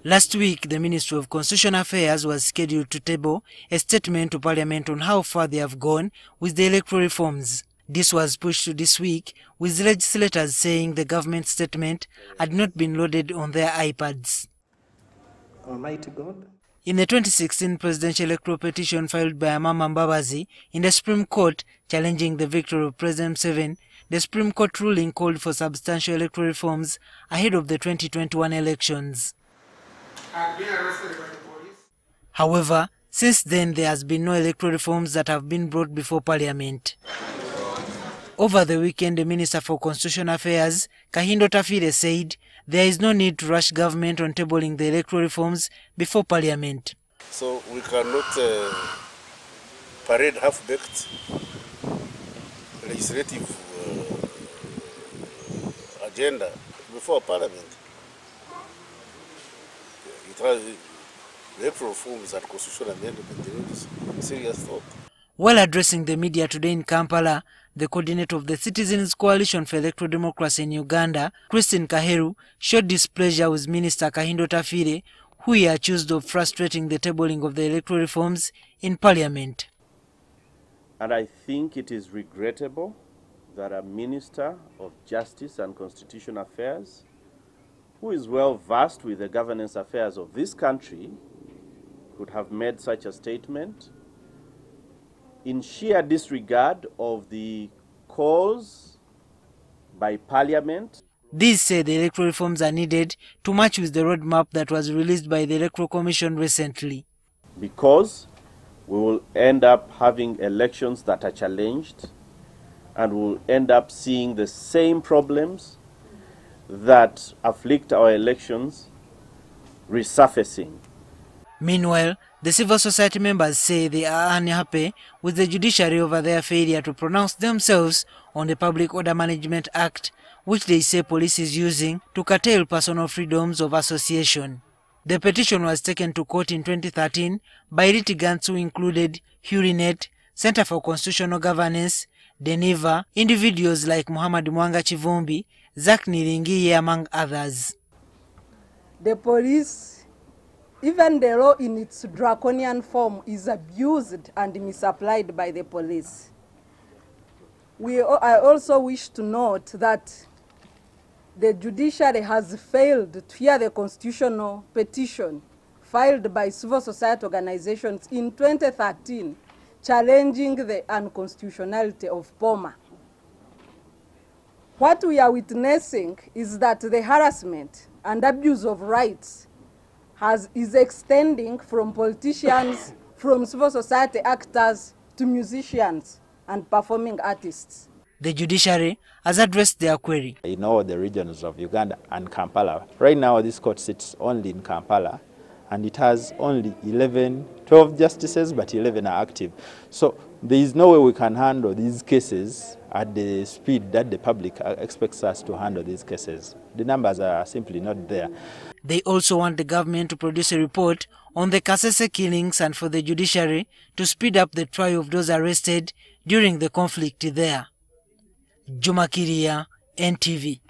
Last week, the Ministry of Constitutional Affairs was scheduled to table a statement to Parliament on how far they have gone with the electoral reforms. This was pushed to this week, with legislators saying the government statement had not been loaded on their iPads. Almighty God. In the 2016 presidential electoral petition filed by Amama Mbabazi in the Supreme Court challenging the victory of President Museveni, the Supreme Court ruling called for substantial electoral reforms ahead of the 2021 elections. However, since then there has been no electoral reforms that have been brought before Parliament. Over the weekend, the Minister for Constitutional Affairs, Kahinda Otafiire, said there is no need to rush government on tabling the electoral reforms before Parliament. So we cannot parade half-baked legislative agenda before Parliament. The electoral reforms and constitutional amendment, there is serious thought. While addressing the media today in Kampala, the coordinator of the Citizens Coalition for Electoral Democracy in Uganda, Christine Kaheru, showed displeasure with Minister Kahinda Otafiire, who he accused of frustrating the tabling of the electoral reforms in Parliament. And I think it is regrettable that a Minister of Justice and Constitutional Affairs, who is well versed with the governance affairs of this country, could have made such a statement in sheer disregard of the calls by Parliament. These say the electoral reforms are needed to match with the roadmap that was released by the Electoral Commission recently. Because we will end up having elections that are challenged, and we'll end up seeing the same problems that afflict our elections resurfacing. Meanwhile, the civil society members say they are unhappy with the judiciary over their failure to pronounce themselves on the Public Order Management Act, which they say police is using to curtail personal freedoms of association. The petition was taken to court in 2013 by litigants who included Hurinet, Center for Constitutional Governance, Deneva, individuals like Muhammad Mwanga Chivumbi, Zach Niringiye, among others. The police, even the law in its draconian form, is abused and misapplied by the police. I also wish to note that the judiciary has failed to hear the constitutional petition filed by civil society organizations in 2013 challenging the unconstitutionality of POMA. What we are witnessing is that the harassment and abuse of rights is extending from politicians, from civil society actors to musicians and performing artists. The judiciary has addressed their query. In all the regions of Uganda and Kampala, right now this court sits only in Kampala, and it has only 12 justices, but 11 are active. So there is no way we can handle these cases at the speed that the public expects us to handle these cases. The numbers are simply not there. They also want the government to produce a report on the Kasese killings and for the judiciary to speed up the trial of those arrested during the conflict there. Juma Kiria, NTV.